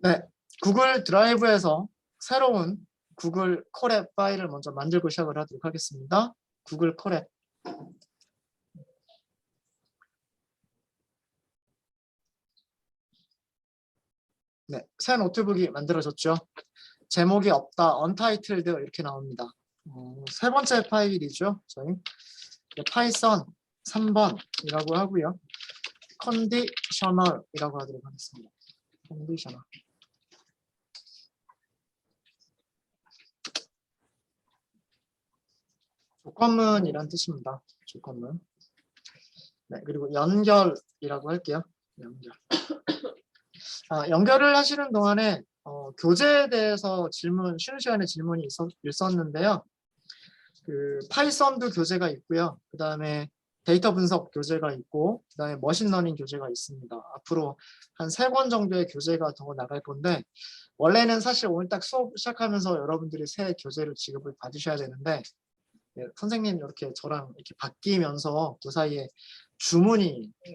네, 구글 드라이브에서 새로운 구글 콜앱 파일을 먼저 만들고 시작을 하도록 하겠습니다. 구글 콜앱. 네, 새 노트북이 만들어졌죠. 제목이 없다, untitled 이렇게 나옵니다. 세 번째 파일이죠. 저희 파이썬 3번이라고 하고요. conditional이라고 하도록 하겠습니다. conditional. 조건문이란 뜻입니다. 조건문. 네, 그리고 연결이라고 할게요. 연결. 연결을 하시는 동안에 교재에 대해서 쉬는 시간에 질문이 있었는데요. 그 파이썬도 교재가 있고요. 그 다음에 데이터 분석 교재가 있고, 그 다음에 머신러닝 교재가 있습니다. 앞으로 한 3권 정도의 교재가 더 나갈 건데, 원래는 사실 오늘 딱 수업 시작하면서 여러분들이 새 교재를 지급을 받으셔야 되는데, 네, 선생님 이렇게 저랑 이렇게 바뀌면서 그 사이에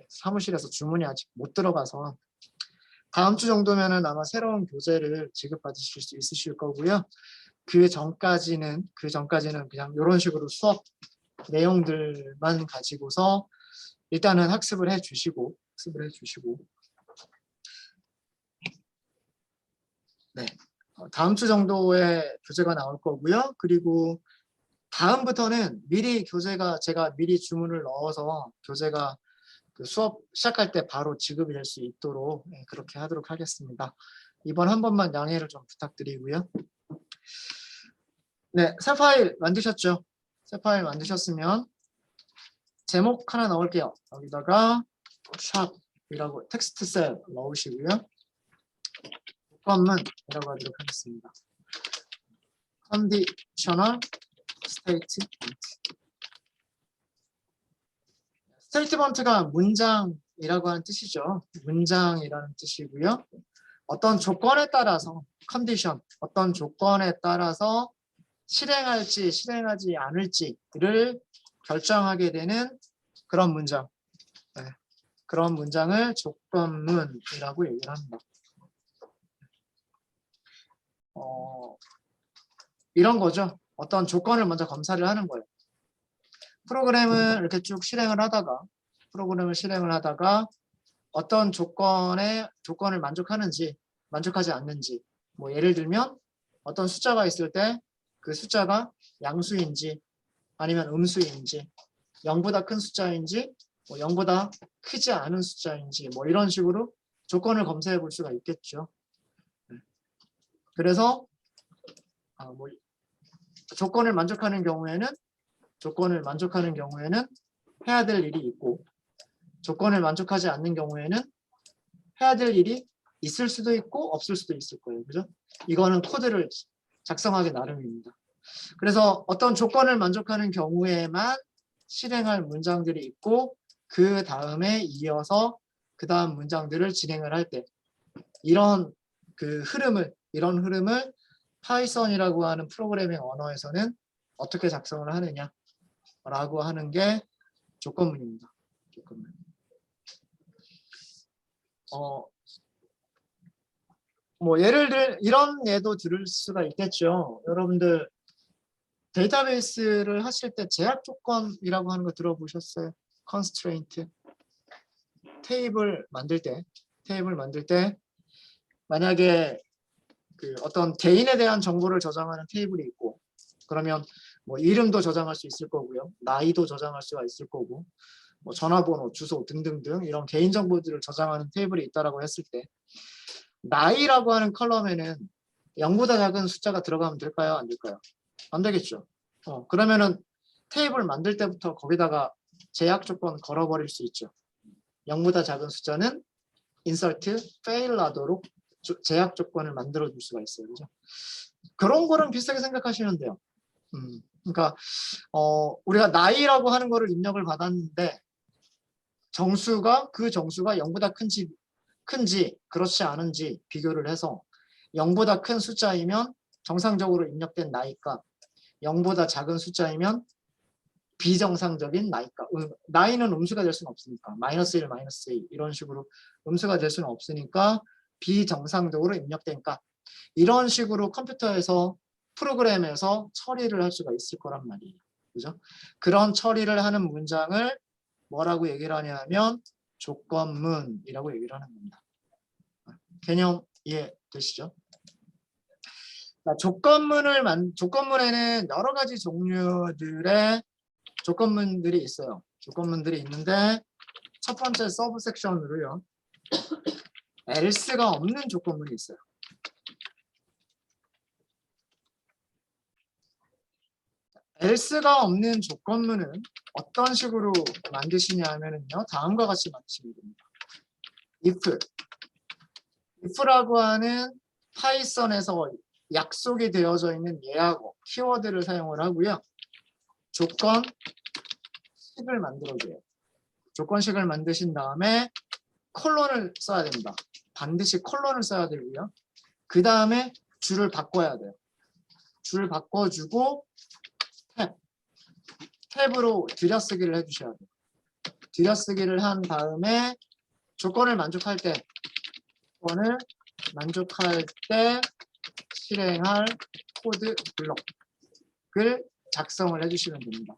사무실에서 주문이 아직 못 들어가서 다음 주 정도면은 아마 새로운 교재를 지급받으실 수 있으실 거고요. 그 전까지는 그냥 이런 식으로 수업 내용들만 가지고서 일단은 학습을 해주시고 네, 다음 주 정도에 교재가 나올 거고요. 그리고 다음부터는 제가 미리 주문을 넣어서 교재가 그 수업 시작할 때 바로 지급이 될 수 있도록 그렇게 하도록 하겠습니다. 이번 한 번만 양해를 좀 부탁드리고요. 네, 새 파일 만드셨죠? 새 파일 만드셨으면 제목 하나 넣을게요. 여기다가 샵이라고 텍스트 셀 넣으시고요. 조건문이라고 하도록 하겠습니다. conditional statement. 스테이트먼트가 문장이라고 하는 뜻이죠. 문장이라는 뜻이고요. 어떤 조건에 따라서 컨디션, 어떤 조건에 따라서 실행할지 실행하지 않을지를 결정하게 되는 그런 문장. 네. 그런 문장을 조건문이라고 얘기를 합니다. 이런 거죠. 어떤 조건을 먼저 검사를 하는 거예요. 프로그램을 이렇게 쭉 실행을 하다가 어떤 조건을 만족하는지 만족하지 않는지, 뭐 예를 들면 어떤 숫자가 있을 때 그 숫자가 양수인지 아니면 음수인지, 0보다 큰 숫자인지 뭐 0보다 크지 않은 숫자인지, 뭐 이런 식으로 조건을 검사해 볼 수가 있겠죠. 그래서 뭐 조건을 만족하는 경우에는 해야 될 일이 있고, 조건을 만족하지 않는 경우에는 해야 될 일이 있을 수도 있고 없을 수도 있을 거예요. 그죠? 이거는 코드를 작성하기 나름입니다. 그래서 어떤 조건을 만족하는 경우에만 실행할 문장들이 있고, 그 다음에 이어서 그 다음 문장들을 진행을 할 때 이런 흐름을 파이썬이라고 하는 프로그래밍 언어에서는 어떻게 작성을 하느냐라고 하는 게 조건문입니다. 조건문. 뭐 이런 예도 들을 수가 있겠죠. 여러분들 데이터베이스를 하실 때 제약 조건이라고 하는 거 들어보셨어요? constraint. 테이블 만들 때 만약에 그 어떤 개인에 대한 정보를 저장하는 테이블이 있고, 그러면 뭐 이름도 저장할 수 있을 거고요, 나이도 저장할 수가 있을 거고, 뭐 전화번호, 주소 등등등 이런 개인 정보들을 저장하는 테이블이 있다라고 했을 때, 나이라고 하는 컬럼에는 0보다 작은 숫자가 들어가면 될까요? 안 될까요? 안 되겠죠. 그러면은 테이블 만들 때부터 거기다가 제약 조건 걸어버릴 수 있죠. 0보다 작은 숫자는 insert fail하도록 제약 조건을 만들어 줄 수가 있어요. 그죠? 그런 거랑 비슷하게 생각하시면 돼요. 그러니까 우리가 나이라고 하는 거를 입력을 받았는데 그 정수가 0보다 큰지 그렇지 않은지 비교를 해서 0보다 큰 숫자이면 정상적으로 입력된 나이가, 0보다 작은 숫자이면 비정상적인 나이가. 나이는 음수가 될 수는 없으니까 마이너스 1, 마이너스 2 이런 식으로 음수가 될 수는 없으니까 비정상적으로 입력된 값. 이런 식으로 컴퓨터에서 프로그램에서 처리를 할 수가 있을 거란 말이에요. 그죠? 그런 처리를 하는 문장을 뭐라고 얘기를 하냐면 조건문이라고 얘기를 하는 겁니다. 개념 이해되시죠? 조건문에는 여러 가지 종류들의 조건문들이 있어요. 조건문들이 있는데 첫 번째 서브 섹션으로요. else가 없는 조건문이 있어요. else가 없는 조건문은 어떤 식으로 만드시냐 하면요. 다음과 같이 만드시면 됩니다. if라고 하는 파이썬에서 약속이 되어져 있는 예하고 키워드를 사용을 하고요. 조건식을 만들어줘요. 조건식을 만드신 다음에 콜론을 써야 됩니다. 반드시 콜론을 써야 되고요. 그 다음에 줄을 바꿔야 돼요. 줄 바꿔주고 탭으로 들여쓰기를 해주셔야 돼요. 들여쓰기를 한 다음에 조건을 만족할 때 실행할 코드 블록을 작성을 해주시면 됩니다.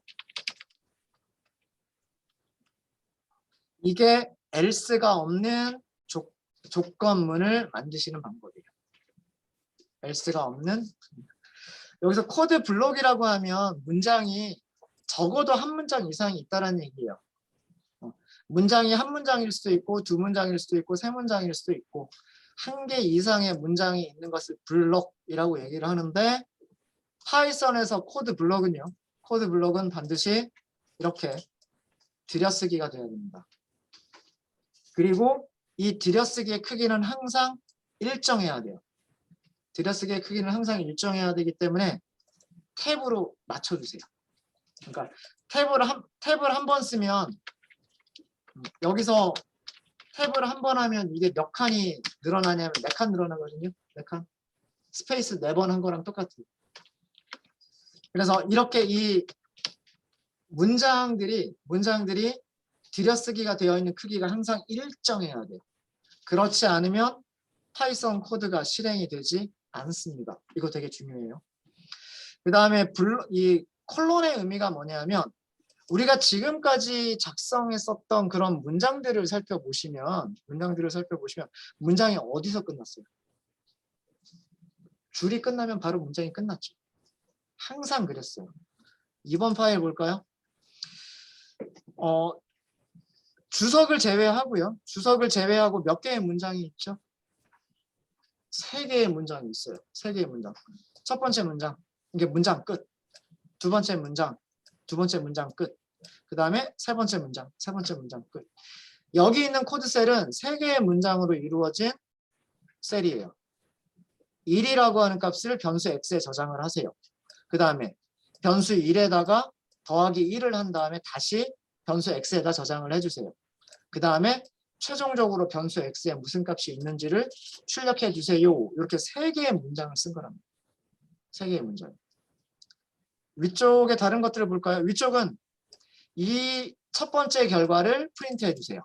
이게 else가 없는 조건문을 만드시는 방법이에요. else가 없는. 여기서 코드 블록이라고 하면 문장이 적어도 한 문장 이상이 있다는 얘기예요. 문장이 한 문장일 수도 있고 두 문장일 수도 있고 세 문장일 수도 있고 한 개 이상의 문장이 있는 것을 블록이라고 얘기를 하는데 파이썬에서 코드 블록은 반드시 이렇게 들여쓰기가 되어야 됩니다. 그리고 이 들여쓰기의 크기는 항상 일정해야 돼요. 들여쓰기의 크기는 항상 일정해야 되기 때문에 탭으로 맞춰주세요. 그러니까 탭을 한 번 쓰면 여기서 탭을 한 번 하면 이게 몇 칸이 늘어나냐면 4칸 늘어나거든요. 4칸. 스페이스 4번 한 거랑 똑같아요. 그래서 이렇게 이 문장들이 들여쓰기가 되어 있는 크기가 항상 일정해야 돼요. 그렇지 않으면 파이썬 코드가 실행이 되지 않습니다. 이거 되게 중요해요. 그 다음에 이 콜론의 의미가 뭐냐면 우리가 지금까지 작성했었던 그런 문장들을 살펴보시면 문장이 어디서 끝났어요? 줄이 끝나면 바로 문장이 끝났죠. 항상 그랬어요. 이번 파일 볼까요? 주석을 제외하고요. 주석을 제외하고 몇 개의 문장이 있죠? 3개의 문장이 있어요. 3개의 문장. 첫 번째 문장, 이게 문장 끝. 두 번째 문장 끝. 그 다음에 세 번째 문장 끝. 여기 있는 코드 셀은 3개의 문장으로 이루어진 셀이에요. 1이라고 하는 값을 변수 x에 저장을 하세요. 그 다음에 변수 1에다가 더하기 1을 한 다음에 다시 변수 x에다 저장을 해주세요. 그 다음에 최종적으로 변수 x에 무슨 값이 있는지를 출력해 주세요. 이렇게 3개의 문장을 쓴 거랍니다. 3개의 문장. 위쪽에 다른 것들을 볼까요? 위쪽은 이 첫 번째 결과를 프린트해 주세요.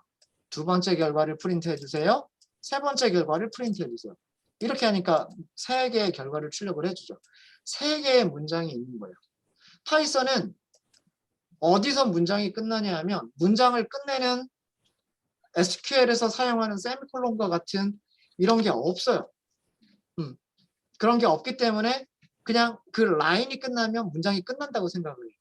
두 번째 결과를 프린트해 주세요. 세 번째 결과를 프린트해 주세요. 이렇게 하니까 3개의 결과를 출력을 해주죠. 3개의 문장이 있는 거예요. 파이썬은 어디서 문장이 끝나냐 하면 문장을 끝내는 SQL에서 사용하는 세미콜론과 같은 이런 게 없어요. 그런 게 없기 때문에 그냥 그 라인이 끝나면 문장이 끝난다고 생각을 해요.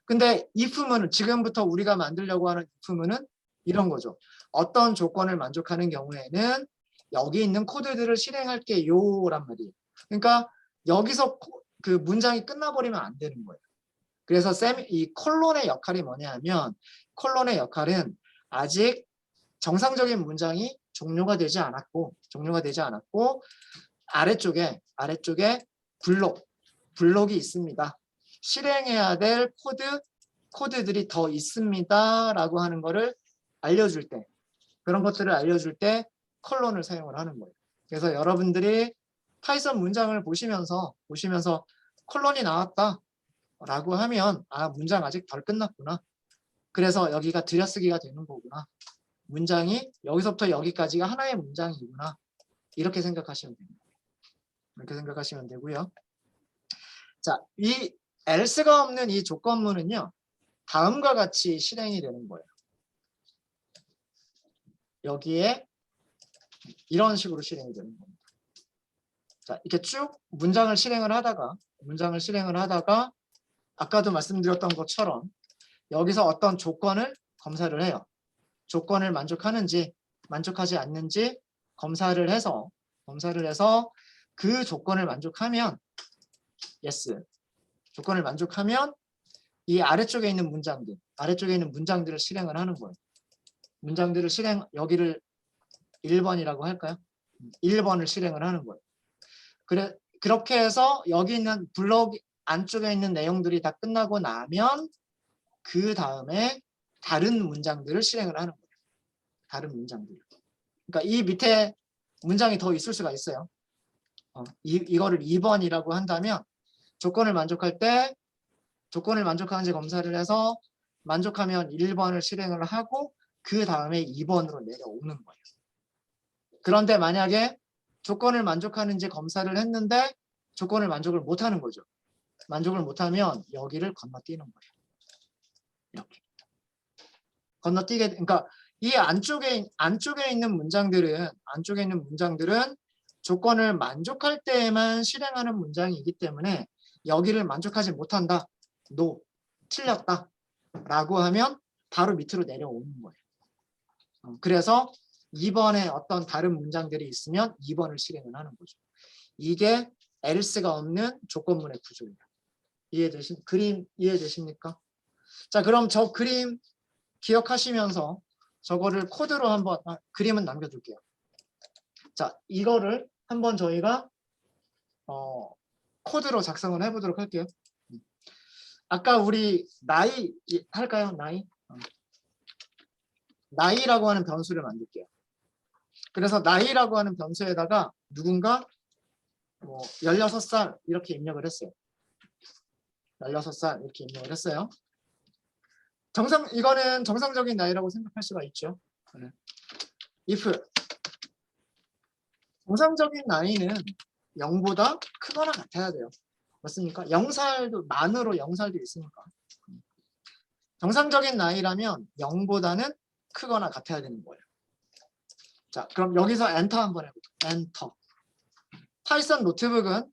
근데 if문은 지금부터 우리가 만들려고 하는 if문은 이런 거죠. 어떤 조건을 만족하는 경우에는 여기 있는 코드들을 실행할게요 란 말이에요. 그러니까 여기서 그 문장이 끝나버리면 안 되는 거예요. 그래서 이 콜론의 역할이 뭐냐 하면 콜론의 역할은 아직 정상적인 문장이 종료가 되지 않았고 아래쪽에 블록이 있습니다. 실행해야 될 코드들이 더 있습니다 라고 하는 거를 알려줄 때, 그런 것들을 알려줄 때 콜론을 사용을 하는 거예요. 그래서 여러분들이 파이썬 문장을 보시면서 콜론이 나왔다 라고 하면 아, 문장 아직 덜 끝났구나. 그래서 여기가 들여쓰기가 되는 거구나. 문장이 여기서부터 여기까지가 하나의 문장이구나. 이렇게 생각하시면 됩니다. 이렇게 생각하시면 되고요. 자, 이 else가 없는 이 조건문은요. 다음과 같이 실행이 되는 거예요. 여기에 이런 식으로 실행이 되는 겁니다. 자, 이렇게 쭉 문장을 실행을 하다가 아까도 말씀드렸던 것처럼 여기서 어떤 조건을 검사를 해요. 조건을 만족하는지 만족하지 않는지 검사를 해서 그 조건을 만족하면 yes. 조건을 만족하면 이 아래쪽에 있는 문장들을 실행을 하는 거예요. 여기를 1번이라고 할까요? 1번을 실행을 하는 거예요. 그렇게 해서 여기 있는 블록 안쪽에 있는 내용들이 다 끝나고 나면 그 다음에 다른 문장들을 실행을 하는 거예요. 다른 문장들. 그러니까 이 밑에 문장이 더 있을 수가 있어요. 이거를 2번이라고 한다면 조건을 만족하는지 검사를 해서 만족하면 1번을 실행을 하고 그 다음에 2번으로 내려오는 거예요. 그런데 만약에 조건을 만족하는지 검사를 했는데 조건을 만족을 못하는 거죠. 만족을 못하면 여기를 건너뛰는 거예요. 이렇게 건너뛰게. 그러니까 이 안쪽에 있는 문장들은 조건을 만족할 때에만 실행하는 문장이기 때문에 여기를 만족하지 못한다. No. 틀렸다. 라고 하면 바로 밑으로 내려오는 거예요. 그래서 2번에 어떤 다른 문장들이 있으면 2번을 실행을 하는 거죠. 이게 else가 없는 조건문의 구조예요. 그림 이해되십니까? 자, 그럼 저 그림 기억하시면서 저거를 코드로 한번 그림은 남겨둘게요. 자, 이거를 한번 저희가 코드로 작성을 해보도록 할게요. 아까 우리 나이 할까요? 나이라고 하는 변수를 만들게요. 그래서 나이라고 하는 변수에다가 누군가 16살 이렇게 입력을 했어요. 16살 이렇게 입력을 했어요. 이거는 정상적인 나이라고 생각할 수가 있죠. if 정상적인 나이는 0보다 크거나 같아야 돼요. 맞습니까? 0살도 만으로 0살도 있으니까. 정상적인 나이라면 0보다는 크거나 같아야 되는 거예요. 자, 그럼 여기서 엔터 한번 해보죠. 엔터. 파이썬 노트북은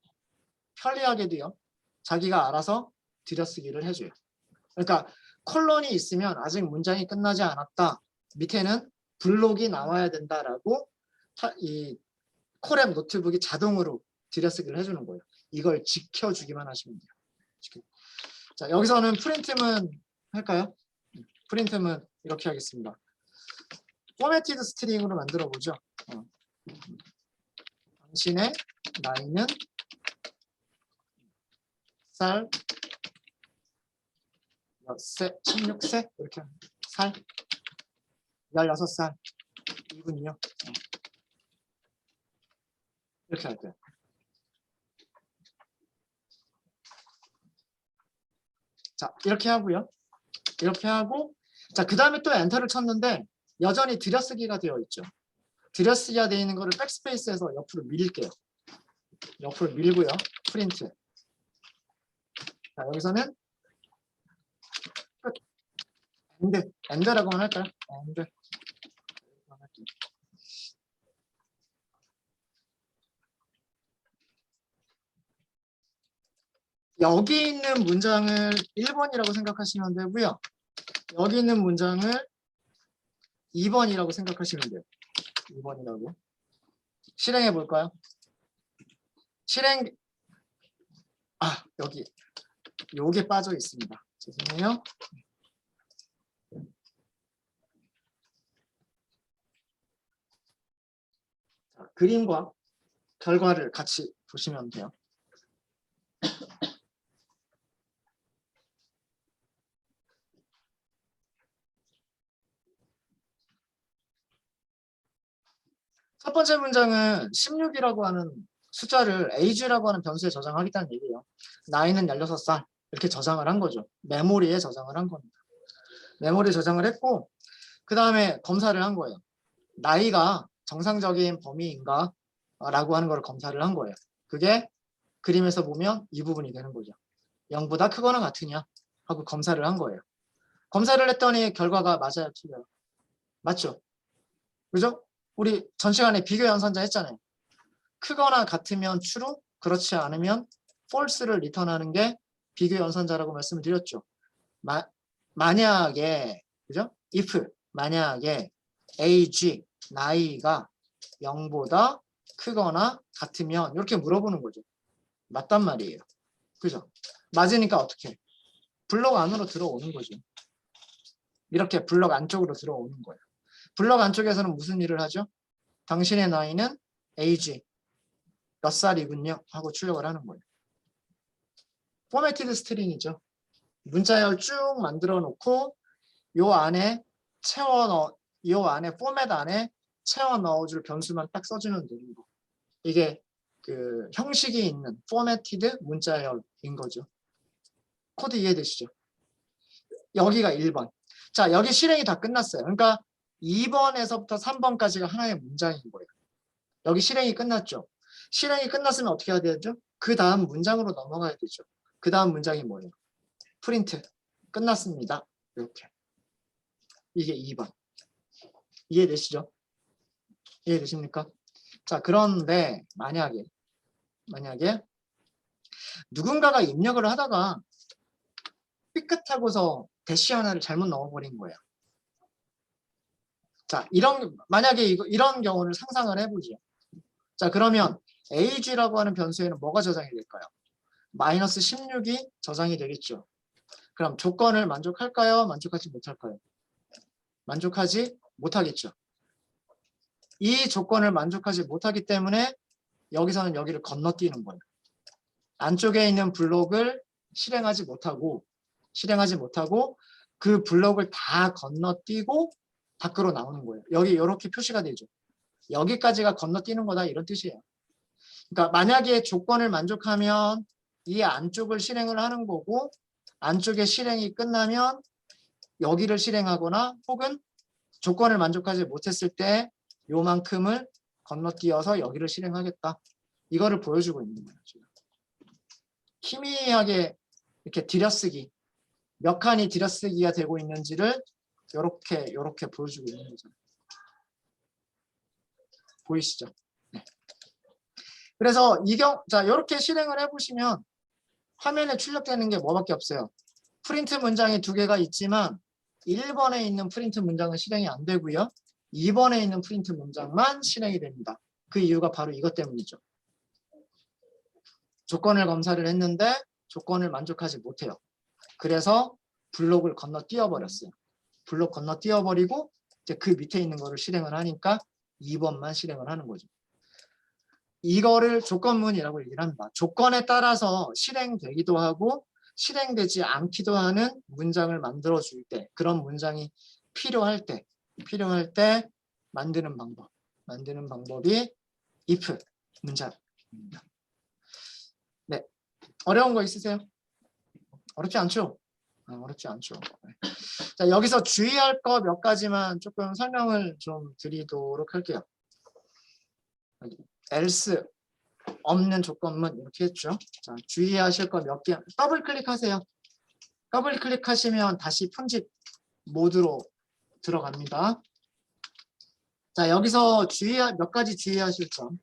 편리하게도요. 자기가 알아서 들여쓰기를 해줘요. 그러니까 콜론이 있으면 아직 문장이 끝나지 않았다. 밑에는 블록이 나와야 된다라고 이 콜앱 노트북이 자동으로 들여쓰기를 해주는 거예요. 이걸 지켜주기만 하시면 돼요. 자, 여기서는 프린트문 할까요? 프린트문 이렇게 하겠습니다. 포매티드 스트링으로 만들어 보죠. 당신의 나이는 살 16세 이렇게 살 16살 이군요. 이렇게 할게요. 자, 이렇게 하고요. 이렇게 하고 자, 그 다음에 또 엔터를 쳤는데 여전히 들여쓰기가 되어 있죠. 들여쓰기가 되어 있는 거를 백스페이스에서 옆으로 밀게요. 옆으로 밀고요. 프린트. 자, 여기서는 엔드라고만 할까요? 엔드. 여기 있는 문장을 1번이라고 생각하시면 되고요. 여기 있는 문장을 2번이라고 생각하시면 돼요. 2번이라고. 실행해 볼까요? 여기 요게 빠져 있습니다. 죄송해요. 자, 그림과 결과를 같이 보시면 돼요. 첫 번째 문장은 16이라고 하는 숫자를 age라고 하는 변수에 저장하겠다는 얘기예요. 나이는 16살 이렇게 저장을 한 거죠. 메모리에 저장을 한 겁니다. 메모리에 저장을 했고 그 다음에 검사를 한 거예요. 나이가 정상적인 범위인가? 라고 하는 걸 검사를 한 거예요. 그게 그림에서 보면 이 부분이 되는 거죠. 0보다 크거나 같으냐 하고 검사를 한 거예요. 검사를 했더니 결과가 맞아요, 틀려요? 맞죠? 그죠? 우리 전 시간에 비교 연산자 했잖아요. 크거나 같으면 true, 그렇지 않으면 false를 리턴하는 게 비교 연산자라고 말씀을 드렸죠. 만약에 그죠? if 만약에 age 나이가 0보다 크거나 같으면 이렇게 물어보는 거죠. 맞단 말이에요. 그죠? 맞으니까 어떻게? 블록 안으로 들어오는 거죠. 이렇게 블록 안쪽으로 들어오는 거예요. 블록 안쪽에서는 무슨 일을 하죠? 당신의 나이는 age 몇 살이군요 하고 출력을 하는 거예요. 포매티드 스트링이죠. 문자열 쭉 만들어 놓고 요 안에 요 안에 포맷 안에 채워 넣어줄 변수만 딱 써주면 되는 거. 이게 그 형식이 있는 포매티드 문자열인 거죠. 코드 이해되시죠? 여기가 1번. 자, 여기 실행이 다 끝났어요. 그러니까 2번에서부터 3번까지가 하나의 문장인 거예요. 여기 실행이 끝났죠. 실행이 끝났으면 어떻게 해야 되죠? 그 다음 문장으로 넘어가야 되죠. 그 다음 문장이 뭐예요? 프린트. 끝났습니다. 이렇게. 이게 2번. 이해되시죠? 이해되십니까? 자, 그런데 만약에 누군가가 입력을 하다가 삐끗하고서 대시 하나를 잘못 넣어버린 거예요. 자, 만약에 이런 경우를 상상을 해보죠. 자, 그러면 age라고 하는 변수에는 뭐가 저장이 될까요? 마이너스 16이 저장이 되겠죠. 그럼 조건을 만족할까요? 만족하지 못할까요? 만족하지 못하겠죠. 이 조건을 만족하지 못하기 때문에 여기서는 여기를 건너뛰는 거예요. 안쪽에 있는 블록을 실행하지 못하고 그 블록을 다 건너뛰고 밖으로 나오는 거예요. 여기 이렇게 표시가 되죠. 여기까지가 건너뛰는 거다 이런 뜻이에요. 그러니까 만약에 조건을 만족하면 이 안쪽을 실행을 하는 거고 안쪽의 실행이 끝나면 여기를 실행하거나 혹은 조건을 만족하지 못했을 때 요만큼을 건너뛰어서 여기를 실행하겠다. 이거를 보여주고 있는 거예요. 지금. 희미하게 이렇게 들여쓰기 몇 칸이 들여쓰기가 되고 있는지를 이렇게 보여주고 있는 거죠. 보이시죠? 네. 그래서 자 이렇게 실행을 해보시면 화면에 출력되는 게 뭐밖에 없어요. 프린트 문장이 2개가 있지만 1번에 있는 프린트 문장은 실행이 안 되고요. 2번에 있는 프린트 문장만 실행이 됩니다. 그 이유가 바로 이것 때문이죠. 조건을 검사를 했는데 조건을 만족하지 못해요. 그래서 블록을 건너뛰어 버렸어요. 블록 건너뛰어 버리고 이제 그 밑에 있는 거를 실행을 하니까 2번만 실행을 하는 거죠. 이거를 조건문이라고 얘기를 합니다. 조건에 따라서 실행되기도 하고 실행되지 않기도 하는 문장을 만들어 줄 때, 그런 문장이 필요할 때 만드는 방법이 if 문장입니다. 네, 어려운 거 있으세요? 어렵지 않죠? 어렵지 않죠. 네. 자, 여기서 주의할 거 몇 가지만 조금 설명을 좀 드리도록 할게요. else 없는 조건문 이렇게 했죠. 자, 주의하실 거 몇 개. 더블 클릭하세요. 더블 클릭하시면 다시 편집 모드로 들어갑니다. 자, 여기서 몇 가지 주의하실 점.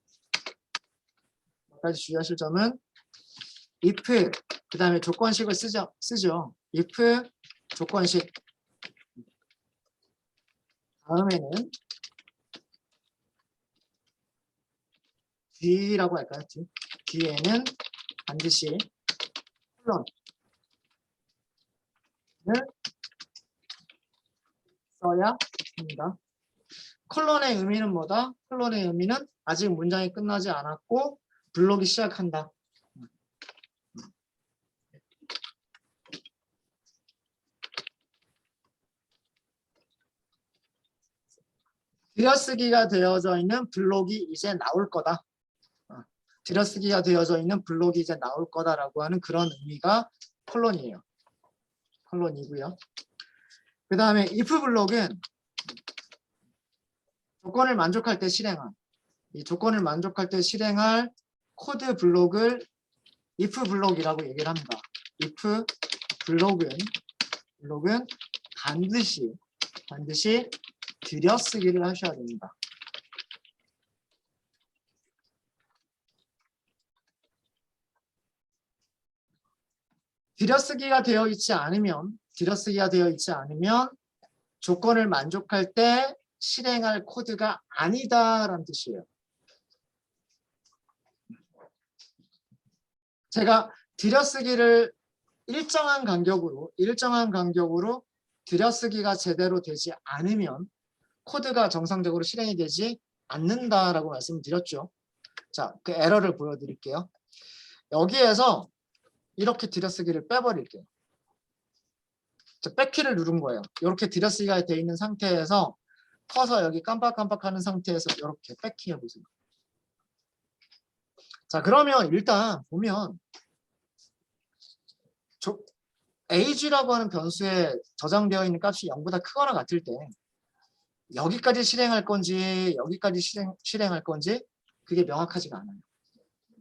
몇 가지 주의하실 점은 if 그 다음에 조건식을 쓰죠. if 조건식 다음에는 뒤라고 할까요? 뒤에는 반드시 콜론을 써야 합니다. 콜론의 의미는 뭐다? 콜론의 의미는 아직 문장이 끝나지 않았고 블록이 시작한다. 들여쓰기가 되어져 있는 블록이 이제 나올 거다. 들여쓰기가 되어져 있는 블록이 이제 나올 거다라고 하는 그런 의미가 콜론이에요. 콜론이고요. 그 다음에 if 블록은 조건을 만족할 때 실행할. 이 조건을 만족할 때 실행할 코드 블록을 if 블록이라고 얘기를 합니다. if 블록은 반드시 들여쓰기를 하셔야 됩니다. 들여쓰기가 되어 있지 않으면 조건을 만족할 때 실행할 코드가 아니다라는 뜻이에요. 제가 들여쓰기를 일정한 간격으로 들여쓰기가 제대로 되지 않으면 코드가 정상적으로 실행이 되지 않는다라고 말씀드렸죠. 자, 그 에러를 보여드릴게요. 여기에서 이렇게 들여쓰기를 빼버릴게요. 자, 백키를 누른 거예요. 이렇게 들여쓰기가 돼 있는 상태에서 커서 여기 깜빡깜빡하는 상태에서 이렇게 백키 해보세요. 자, 그러면 일단 보면 age라고 하는 변수에 저장되어 있는 값이 0보다 크거나 같을 때 여기까지 실행할 건지 여기까지 실행할 건지 그게 명확하지가 않아요.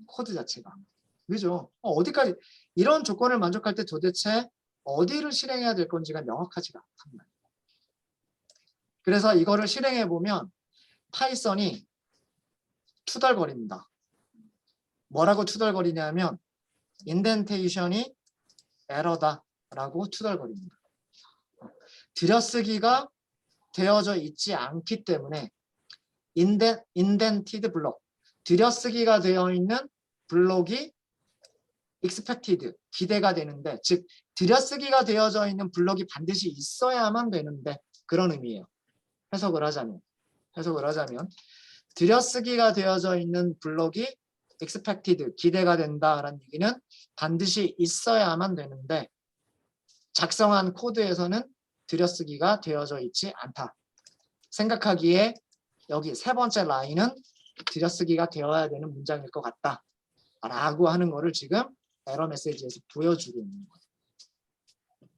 코드 자체가. 그죠? 어디까지 이런 조건을 만족할 때 도대체 어디를 실행해야 될 건지가 명확하지가 않단 말이에요. 그래서 이거를 실행해 보면 파이썬이 투덜거립니다. 뭐라고 투덜거리냐면 인덴테이션이 에러다라고 투덜거립니다. 들여쓰기가 되어져 있지 않기 때문에 인덴티드 블록, 들여쓰기가 되어 있는 블록이 expected, 기대가 되는데, 즉 들여쓰기가 되어져 있는 블록이 반드시 있어야만 되는데 그런 의미예요. 해석을 하자면 들여쓰기가 되어져 있는 블록이 expected, 기대가 된다라는 얘기는 반드시 있어야만 되는데 작성한 코드에서는 들여쓰기가 되어져 있지 않다. 생각하기에 여기 세 번째 라인은 들여쓰기가 되어야 되는 문장일 것 같다 라고 하는 거를 지금 에러 메시지에서 보여주고 있는 거예요.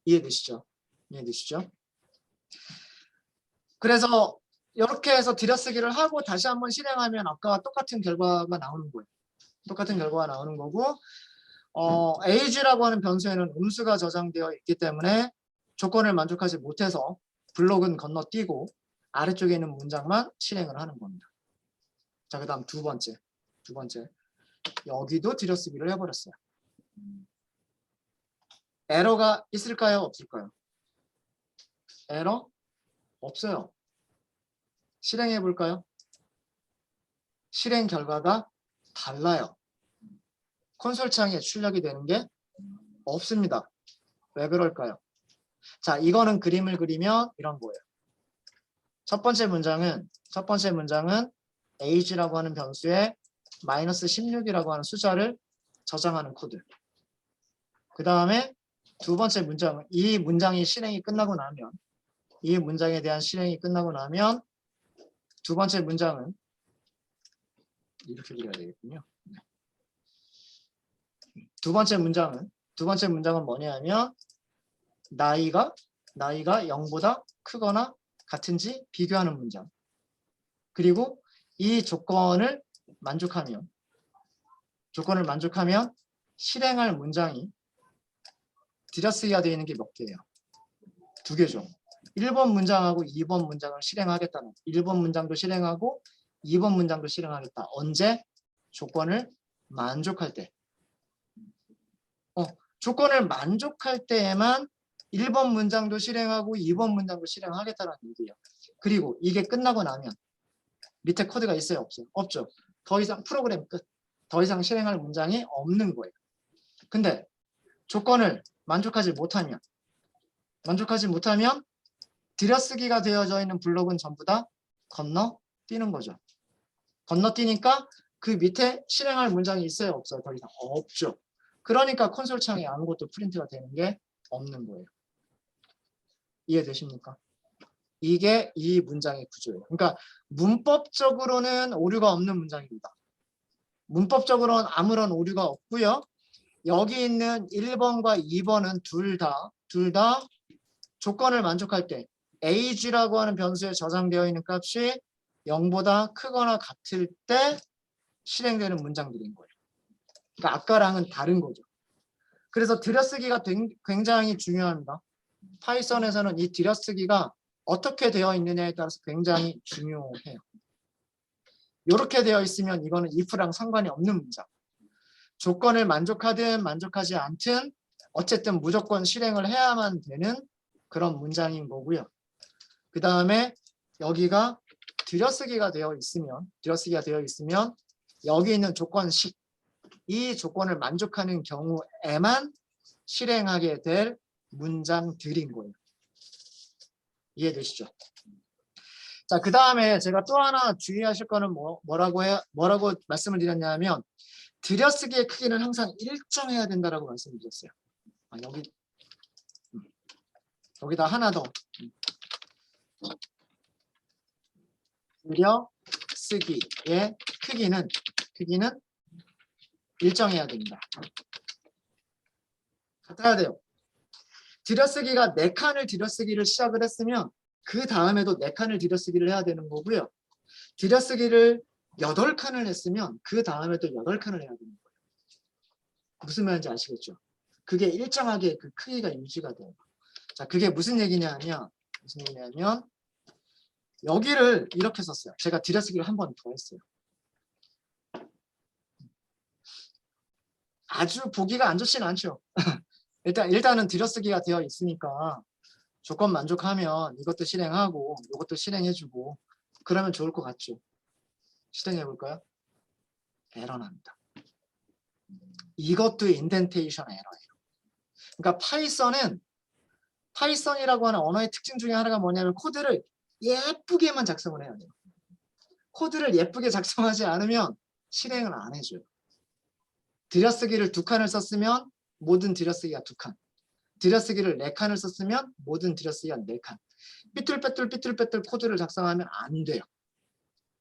이해되시죠? 그래서 이렇게 해서 들여쓰기를 하고 다시 한번 실행하면 아까와 똑같은 결과가 나오는 거예요. 거고 age라고 하는 변수에는 음수가 저장되어 있기 때문에 조건을 만족하지 못해서 블록은 건너뛰고 아래쪽에 있는 문장만 실행을 하는 겁니다. 자, 그 다음 두 번째. 여기도 들여쓰기를 해버렸어요. 에러가 있을까요? 없을까요? 에러? 없어요. 실행해 볼까요? 실행 결과가 달라요. 콘솔 창에 출력이 되는 게 없습니다. 왜 그럴까요? 자, 이거는 그림을 그리면 이런 거예요. 첫 번째 문장은 age라고 하는 변수에 -16이라고 하는 숫자를 저장하는 코드. 그 다음에 두 번째 문장은 이 문장이 실행이 끝나고 나면 이 문장에 대한 실행이 끝나고 나면 두 번째 문장은 이렇게 그려야 되겠군요. 두 번째 문장은 뭐냐면 나이가 0보다 크거나 같은지 비교하는 문장. 그리고 이 조건을 만족하면 실행할 문장이 들여쓰기가 되어 있는 게 몇 개예요? 두 개죠. 1번 문장하고 2번 문장을 실행하겠다는 1번 문장도 실행하고 2번 문장도 실행하겠다. 언제? 조건을 만족할 때. 조건을 만족할 때에만 1번 문장도 실행하고 2번 문장도 실행하겠다는 얘기예요. 그리고 이게 끝나고 나면 밑에 코드가 있어요? 없어요? 없죠. 더 이상 프로그램 끝. 더 이상 실행할 문장이 없는 거예요. 근데 조건을 만족하지 못하면 들여쓰기가 되어져 있는 블록은 전부 다 건너뛰는 거죠. 건너뛰니까 그 밑에 실행할 문장이 있어요? 없어요? 더 이상 없죠. 그러니까 콘솔 창에 아무것도 프린트가 되는 게 없는 거예요. 이해되십니까? 이게 이 문장의 구조예요. 그러니까 문법적으로는 오류가 없는 문장입니다. 문법적으로는 아무런 오류가 없고요. 여기 있는 1번과 2번은 둘 다 조건을 만족할 때 ag라고 하는 변수에 저장되어 있는 값이 0보다 크거나 같을 때 실행되는 문장들인 거예요. 그러니까 아까랑은 다른 거죠. 그래서 들여쓰기가 굉장히 중요합니다. 파이썬에서는 이 들여쓰기가 어떻게 되어 있느냐에 따라서 굉장히 중요해요. 이렇게 되어 있으면 이거는 if랑 상관이 없는 문장. 조건을 만족하든 만족하지 않든 어쨌든 무조건 실행을 해야만 되는 그런 문장인 거고요. 그 다음에 여기가 들여쓰기가 되어 있으면 여기 있는 조건식, 이 조건을 만족하는 경우에만 실행하게 될 문장들인 거예요. 이해되시죠? 자, 그 다음에 제가 또 하나 주의하실 거는 뭐라고 말씀을 드렸냐면 들여쓰기의 크기는 항상 일정해야 된다라고 말씀드렸어요. 여기다 하나 더. 들여쓰기의 크기는 일정해야 됩니다. 같아야 돼요. 들여쓰기가 4칸을 들여쓰기를 시작을 했으면 그 다음에도 4칸을 들여쓰기를 해야 되는 거고요. 들여쓰기를 8칸을 했으면 그 다음에도 8칸을 해야 되는 거예요. 무슨 말인지 아시겠죠? 그게 일정하게 그 크기가 유지가 돼요. 자, 그게 무슨 얘기냐면 여기를 이렇게 썼어요. 제가 들여쓰기를 한 번 더 했어요. 아주 보기가 안 좋지는 않죠. 일단은 들여쓰기가 되어 있으니까 조건 만족하면 이것도 실행하고 이것도 실행해주고 그러면 좋을 것 같죠. 실행해 볼까요? 에러 납니다. 이것도 인덴테이션 에러예요. 그러니까 파이썬이라고 하는 언어의 특징 중에 하나가 뭐냐면 코드를 예쁘게만 작성을 해야 돼요. 코드를 예쁘게 작성하지 않으면 실행을 안 해줘요. 들여쓰기를 2칸을 썼으면 모든 들여쓰기가 2칸. 들여쓰기를 4칸을 썼으면 모든 들여쓰기가 4칸. 삐뚤빼뚤 코드를 작성하면 안 돼요.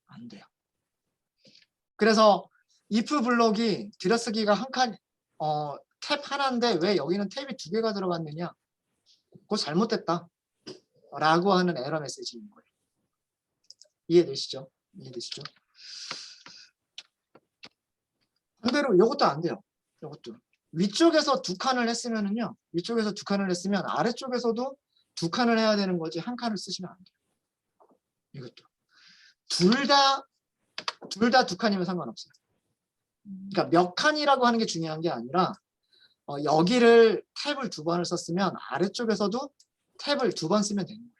안 돼요. 그래서 if 블록이 들여쓰기가 한 칸, 탭 하나인데 왜 여기는 탭이 2개가 들어갔느냐? 그거 잘못됐다. 라고 하는 에러 메시지인 거예요. 이해되시죠? 반대로 이것도 안 돼요. 이것도. 위쪽에서 2칸을 했으면은요. 아래쪽에서도 2칸을 해야 되는 거지 한 칸을 쓰시면 안 돼요. 이것도. 둘 다 2칸이면 상관없어요. 그러니까 몇 칸이라고 하는 게 중요한 게 아니라 여기를 탭을 2번을 썼으면 아래쪽에서도 탭을 2번 쓰면 되는 거예요.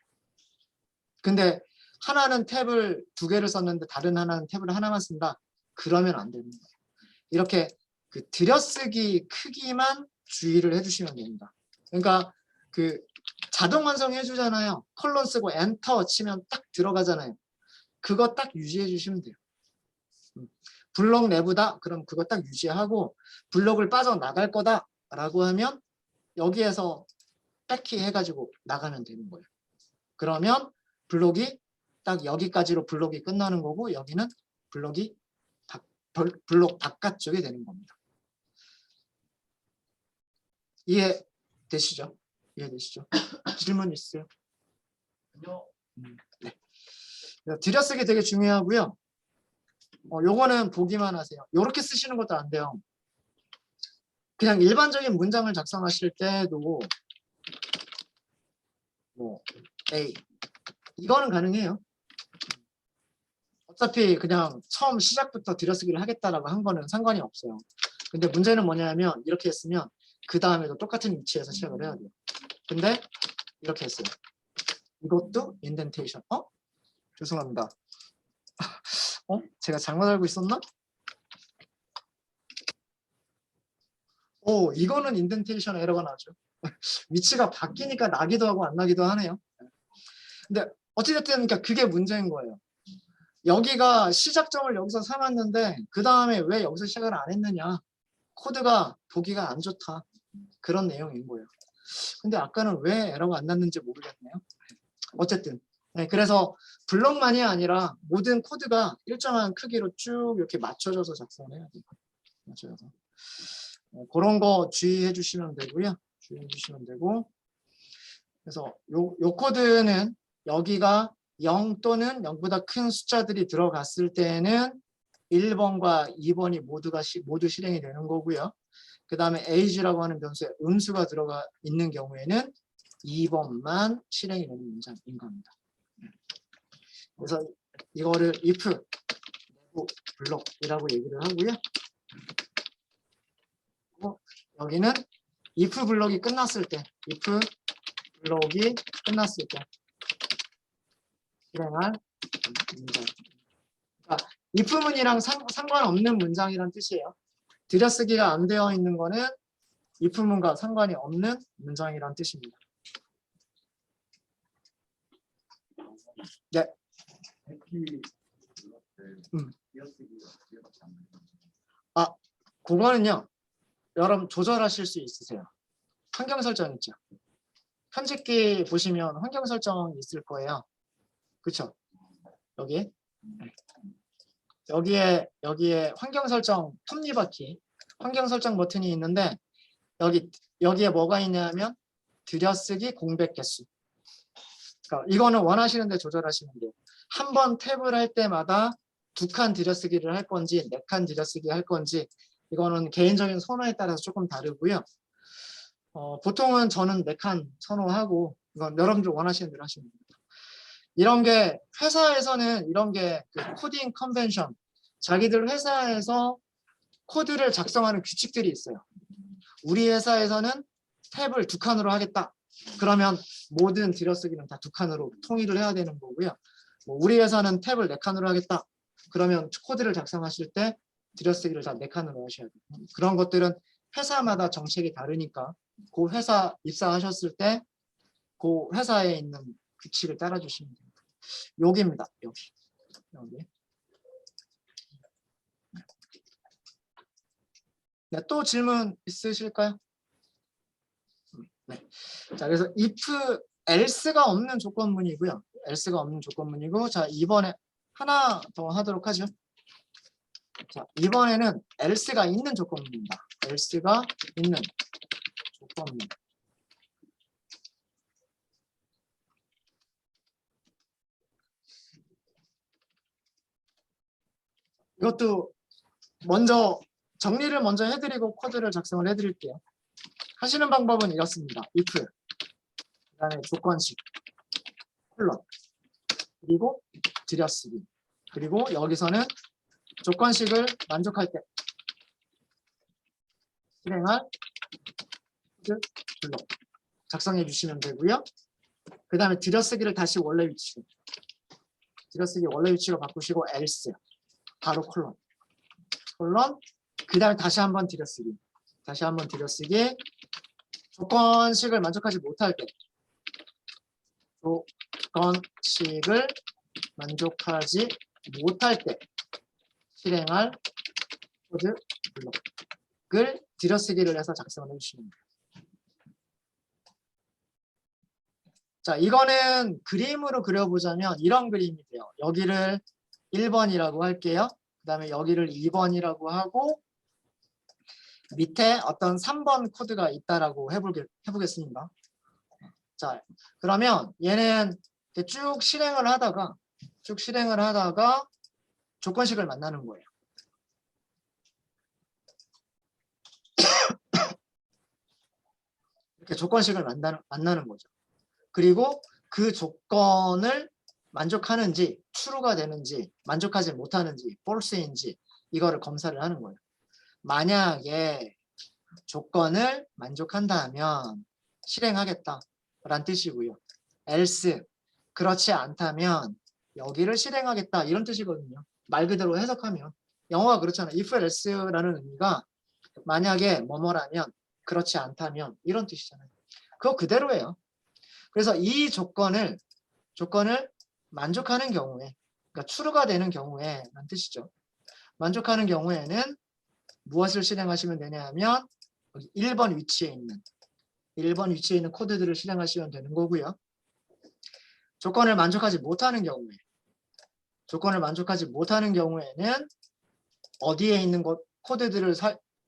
근데 하나는 탭을 2개를 썼는데 다른 하나는 탭을 하나만 쓴다. 그러면 안 되는 거예요. 이렇게 그 들여쓰기 크기만 주의를 해주시면 됩니다. 그러니까 그 자동 완성해 주잖아요. 콜론 쓰고 엔터 치면 딱 들어가잖아요. 그거 딱 유지해 주시면 돼요. 블록 내부다? 그럼 그거 딱 유지하고 블록을 빠져나갈 거다 라고 하면 여기에서 백키 해가지고 나가면 되는 거예요. 그러면 블록이 딱 여기까지로 블록이 끝나는 거고 여기는 블록이 블록 바깥쪽이 되는 겁니다. 이해되시죠? 질문 있으세요? 네. 들여쓰기 되게 중요하고요. 요거는 보기만 하세요. 요렇게 쓰시는 것도 안 돼요. 그냥 일반적인 문장을 작성하실 때도 A 이거는 가능해요. 어차피 그냥 처음 시작부터 들여쓰기를 하겠다라고 한 거는 상관이 없어요. 근데 문제는 뭐냐면 이렇게 했으면 그 다음에도 똑같은 위치에서 시작을 해야 돼요. 근데 이렇게 했어요. 이것도 인덴테이션. 죄송합니다. 제가 잘못 알고 있었나? 이거는 인덴테이션 에러가 나죠. 위치가 바뀌니까 나기도 하고 안 나기도 하네요. 근데 어찌됐든 그러니까 그게 문제인 거예요. 여기가 시작점을 여기서 삼았는데 그 다음에 왜 여기서 시작을 안 했느냐. 코드가 보기가 안 좋다. 그런 내용인 거예요. 근데 아까는 왜 에러가 안 났는지 모르겠네요. 어쨌든 그래서 블록만이 아니라 모든 코드가 일정한 크기로 쭉 이렇게 맞춰져서 작성을 해야 돼요. 맞춰져서. 그런 거 주의해 주시면 되고요. 그래서 요 코드는 여기가 0 또는 0보다 큰 숫자들이 들어갔을 때에는 1번과 2번이 모두 실행이 되는 거고요. 그 다음에 age라고 하는 변수에 음수가 들어가 있는 경우에는 2번만 실행이 되는 문장인 겁니다. 그래서 이거를 if 내부 블록이라고 얘기를 하고요. 여기는 if 블록이 끝났을 때, if 블록이 끝났을 때 실행할 문장. 그러니까 if문이랑 상관없는 문장이란 뜻이에요. 들여쓰기가 안 되어 있는 거는 if문과 상관이 없는 문장이란 뜻입니다. 네. 그거는요. 여러분 조절하실 수 있으세요. 환경 설정 있죠. 편집기 보시면 환경 설정이 있을 거예요. 그렇죠? 여기에 환경 설정 톱니바퀴 환경 설정 버튼이 있는데 여기에 뭐가 있냐면 들여쓰기 공백 개수. 그러니까 이거는 원하시는데 조절하시면 돼요. 한 번 탭을 할 때마다 2칸 들여쓰기를 할 건지 4칸 들여쓰기 할 건지 이거는 개인적인 선호에 따라서 조금 다르고요. 보통은 저는 4칸 선호하고 이건 여러분들 원하시는 대로 하시면 됩니다. 이런 게 회사에서는 이런 게 그 코딩 컨벤션 자기들 회사에서 코드를 작성하는 규칙들이 있어요. 우리 회사에서는 탭을 2칸으로 하겠다. 그러면 모든 들여쓰기는 다 2칸으로 통일을 해야 되는 거고요. 우리 회사는 탭을 4칸으로 하겠다. 그러면 코드를 작성하실 때 들여쓰기를 다 4칸으로 하셔야 돼요. 그런 것들은 회사마다 정책이 다르니까 그 회사 입사하셨을 때 그 회사에 있는 규칙을 따라주시면 됩니다. 여기입니다. 여기. 네, 또 질문 있으실까요? 네. 자, 그래서 if, else가 없는 조건문이고요. else가 없는 조건문이고, 자, 이번에 하나 더 하도록 하죠. 자, 이번에는 else가 있는 조건문입니다. else가 있는 조건문. 이것도 먼저 정리를 먼저 해드리고 코드를 작성을 해드릴게요. 하시는 방법은 이렇습니다. if, 그 다음에 조건식, 콜론, 그리고 들여쓰기. 그리고 여기서는 조건식을 만족할 때 실행할 코드 블록 작성해 주시면 되고요. 그 다음에 들여쓰기를 다시 원래 위치로 들여쓰기 원래 위치로 바꾸시고 else 바로 콜론 그 다음에 다시 한번 들여쓰기 조건식을 만족하지 못할 때 실행할 코드 블록을 들여쓰기를 해서 작성을 해주시면 돼요. 자, 이거는 그림으로 그려보자면 이런 그림이 돼요. 여기를 1번이라고 할게요. 그 다음에 여기를 2번이라고 하고 밑에 어떤 3번 코드가 있다라고 해보겠습니다. 자, 그러면 얘는 쭉 실행을 하다가 조건식을 만나는 거예요. 이렇게 조건식을 만나는 거죠. 그리고 그 조건을 만족하는지 true가 되는지 만족하지 못하는지 false인지 이거를 검사를 하는 거예요. 만약에 조건을 만족한다면 실행하겠다라는 뜻이고요. else 그렇지 않다면 여기를 실행하겠다 이런 뜻이거든요. 말 그대로 해석하면 영어가 그렇잖아요. if else라는 의미가 만약에 뭐뭐라면 그렇지 않다면 이런 뜻이잖아요. 그거 그대로예요. 그래서 이 조건을 만족하는 경우에 그러니까 true가 되는 경우에 라는 뜻이죠. 만족하는 경우에는 무엇을 실행하시면 되냐 하면 1번 위치에 있는 코드들을 실행하시면 되는 거고요. 조건을 만족하지 못하는 경우에는 어디에 있는 코드들을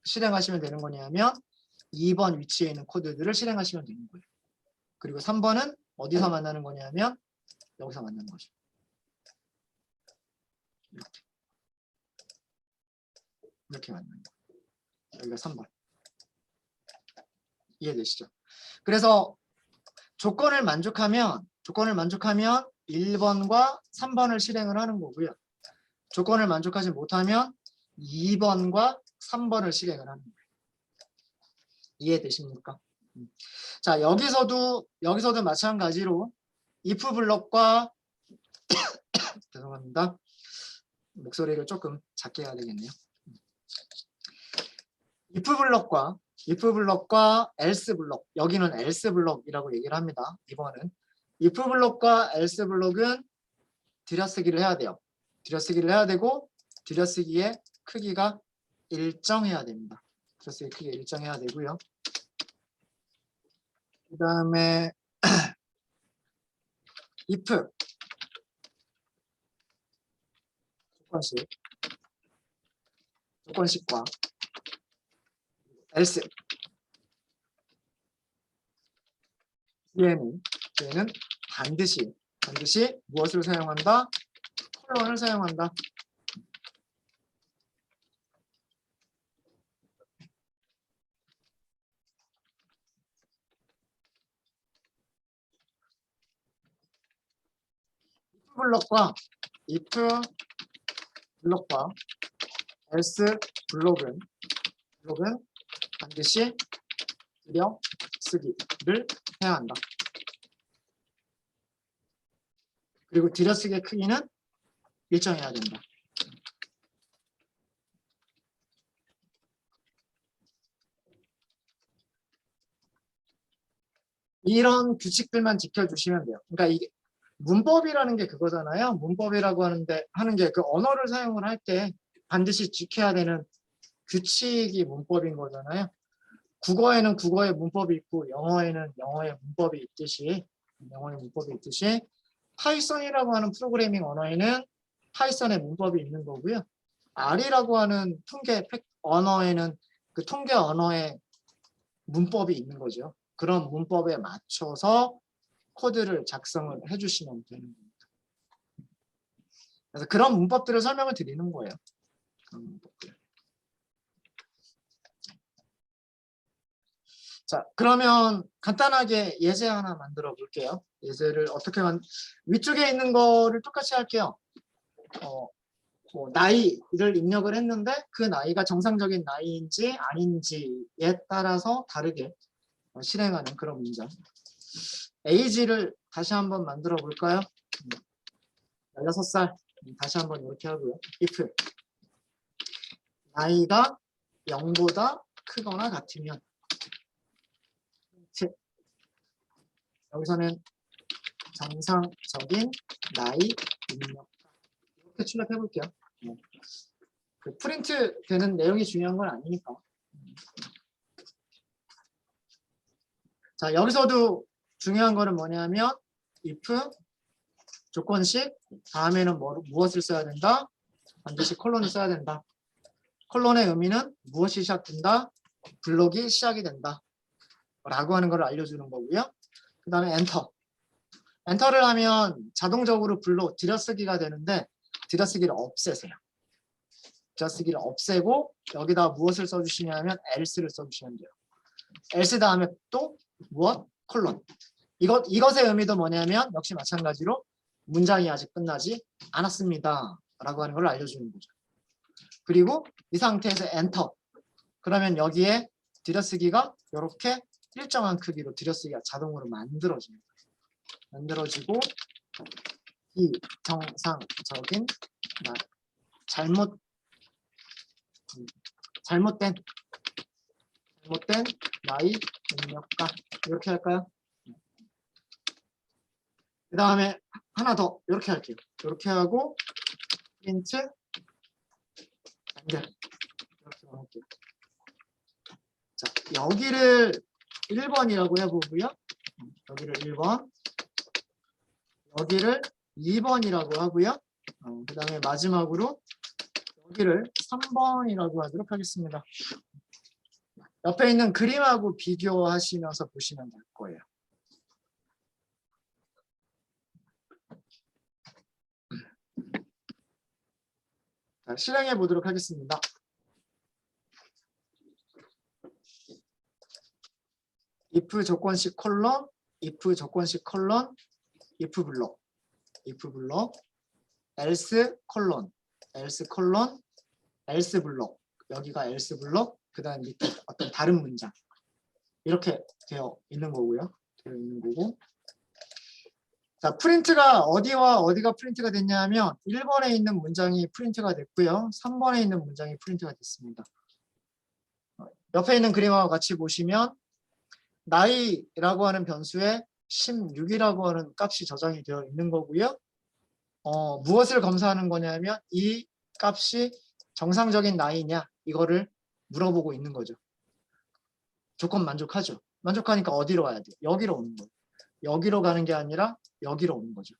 실행하시면 되는 거냐면 2번 위치에 있는 코드들을 실행하시면 되는 거예요. 그리고 3번은 어디서 만나는 거냐면 여기서 만나는 거죠. 이렇게 만나는 거예요. 여기가 3번. 이해되시죠? 그래서 조건을 만족하면 1번과 3번을 실행을 하는 거고요. 조건을 만족하지 못하면 2번과 3번을 실행을 하는 거예요. 이해되십니까? 자, 여기서도 마찬가지로 if 블럭과 죄송합니다. 목소리를 조금 작게 해야 되겠네요. if 블럭과 else 블럭, 여기는 else 블럭이라고 얘기를 합니다. 이번은 if 블럭과 else 블럭은 들여쓰기를 해야 돼요. 들여쓰기를 해야 되고 들여쓰기의 크기가 일정해야 됩니다. 들여쓰기 크기가 일정해야 되고요. 그 다음에 if 조건식과 else 뒤에는 반드시 무엇을 사용한다? 콜론을 사용한다. if 블럭과 else 블록은 반드시 들여쓰기를 해야 한다. 그리고 들여쓰기의 크기는 일정해야 된다. 이런 규칙들만 지켜주시면 돼요. 그러니까 이게 문법이라는 게 그거잖아요. 문법이라고 하는 게 그 언어를 사용을 할 때 반드시 지켜야 되는 규칙이 문법인 거잖아요. 국어에는 국어의 문법이 있고 영어에는 영어의 문법이 있듯이 파이썬이라고 하는 프로그래밍 언어에는 파이썬의 문법이 있는 거고요. R이라고 하는 통계 언어에는 그 통계 언어의 문법이 있는 거죠. 그런 문법에 맞춰서 코드를 작성을 해주시면 되는 겁니다. 그래서 그런 문법들을 설명을 드리는 거예요. 그런 문법들. 자, 그러면 간단하게 예제 하나 만들어 볼게요. 예제를 어떻게 위쪽에 있는 거를 똑같이 할게요. 뭐 나이를 입력을 했는데 그 나이가 정상적인 나이인지 아닌지에 따라서 다르게 실행하는 그런 문장. age를 다시 한번 만들어 볼까요? 16살 다시 한번 이렇게 하고요. if 나이가 0보다 크거나 같으면 여기서는 정상적인 나이 입력 이렇게 출력해 볼게요. 그 프린트 되는 내용이 중요한 건 아니니까. 자, 여기서도 중요한 거는 뭐냐면 if 조건식 다음에는 무엇을 써야 된다? 반드시 콜론을 써야 된다. 콜론의 의미는 무엇이 시작된다? 블록이 시작이 된다. 라고 하는 걸 알려주는 거고요. 그 다음에 엔터를 하면 자동적으로 블록 들여쓰기가 되는데 들여쓰기를 없애세요. 들여쓰기를 없애고 여기다 무엇을 써주시냐면 else를 써주시면 돼요. else 다음에 또 무엇? 콜론. 이것의 의미도 뭐냐면 역시 마찬가지로 문장이 아직 끝나지 않았습니다. 라고 하는 걸 알려주는 거죠. 그리고 이 상태에서 엔터. 그러면 여기에 들여쓰기가 이렇게 일정한 크기로 들여쓰기가 자동으로 만들어집니다. 만들어지고 이 정상적인 잘못된 나이 입력가 이렇게 할까요? 그 다음에 하나 더 이렇게 할게요. 이렇게 하고 프린트 연결 이렇게 할게요. 자, 여기를 1번이라고 해보고요. 여기를 1번, 여기를 2번이라고 하고요. 그 다음에 마지막으로 여기를 3번이라고 하도록 하겠습니다. 옆에 있는 그림하고 비교하시면서 보시면 될 거예요. 자, 실행해 보도록 하겠습니다. if 조건식 콜론, if 조건식 콜론, if 블록, if 블록, else 콜론, else 콜론, else 블록, 여기가 else 블록, 그 다음 밑에 어떤 다른 문장 이렇게 되어 있는 거고요. 되어 있는 거고. 자, 프린트가 어디와 어디가 프린트가 됐냐면 1번에 있는 문장이 프린트가 됐고요. 3번에 있는 문장이 프린트가 됐습니다. 옆에 있는 그림하고 같이 보시면 나이라고 하는 변수에 16이라고 하는 값이 저장이 되어 있는 거고요. 무엇을 검사하는 거냐면 이 값이 정상적인 나이냐 이거를 물어보고 있는 거죠. 조건 만족하죠. 만족하니까 어디로 가야 돼요? 여기로 오는 거예요. 여기로 가는 게 아니라 여기로 오는 거죠.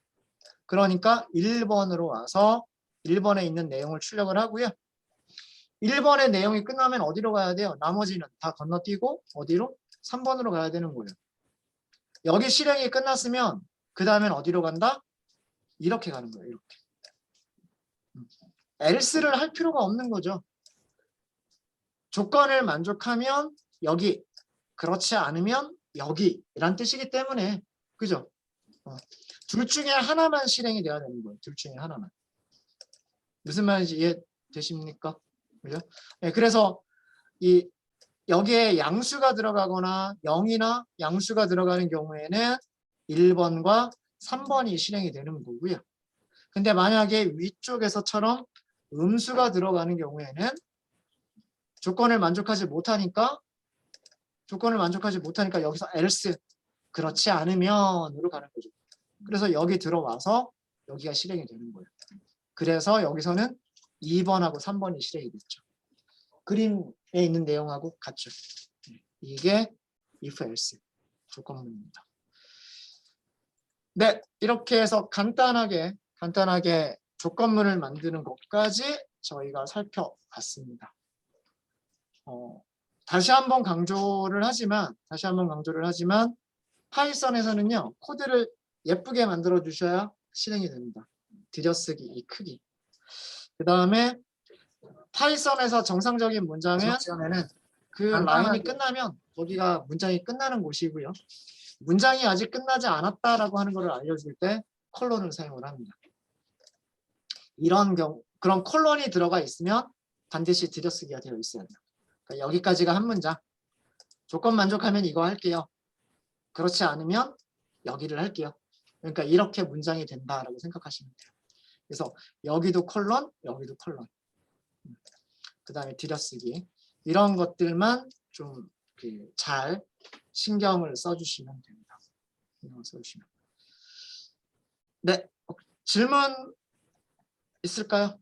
그러니까 1번으로 와서 1번에 있는 내용을 출력을 하고요. 1번의 내용이 끝나면 어디로 가야 돼요? 나머지는 다 건너뛰고 어디로? 3번으로 가야 되는 거예요. 여기 실행이 끝났으면 그 다음엔 어디로 간다? 이렇게 가는 거예요. 이렇게. else를 할 필요가 없는 거죠. 조건을 만족하면 여기, 그렇지 않으면 여기란 뜻이기 때문에 그죠? 둘 중에 하나만 실행이 돼야 되는 거예요. 둘 중에 하나만. 무슨 말인지 이해되십니까? 그죠? 네, 그래서 여기에 양수가 들어가거나 0이나 양수가 들어가는 경우에는 1번과 3번이 실행이 되는 거고요. 근데 만약에 위쪽에서처럼 음수가 들어가는 경우에는 조건을 만족하지 못하니까 여기서 else 그렇지 않으면으로 가는 거죠. 그래서 여기 들어와서 여기가 실행이 되는 거예요. 그래서 여기서는 2번하고 3번이 실행이 됐죠. 그림에 있는 내용하고 같죠. 이게 if else 조건문입니다. 네, 이렇게 해서 간단하게 조건문을 만드는 것까지 저희가 살펴봤습니다. 다시 한번 강조를 하지만 파이썬에서는요 코드를 예쁘게 만들어 주셔야 실행이 됩니다. 들여쓰기 이 크기. 그 다음에 파이썬에서 정상적인 문장은 그 라인이 끝나면 거기가 문장이 끝나는 곳이고요. 문장이 아직 끝나지 않았다라고 하는 것을 알려줄 때 콜론을 사용을 합니다. 이런 경우 그런 콜론이 들어가 있으면 반드시 들여쓰기가 되어 있어야 돼요. 그러니까 여기까지가 한 문장. 조건 만족하면 이거 할게요. 그렇지 않으면 여기를 할게요. 그러니까 이렇게 문장이 된다라고 생각하시면 돼요. 그래서 여기도 콜론, 여기도 콜론. 그 다음에 들여쓰기. 이런 것들만 좀 잘 신경을 써주시면 됩니다. 네, 질문 있을까요?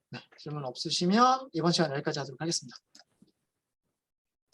네, 질문 없으시면 이번 시간 여기까지 하도록 하겠습니다.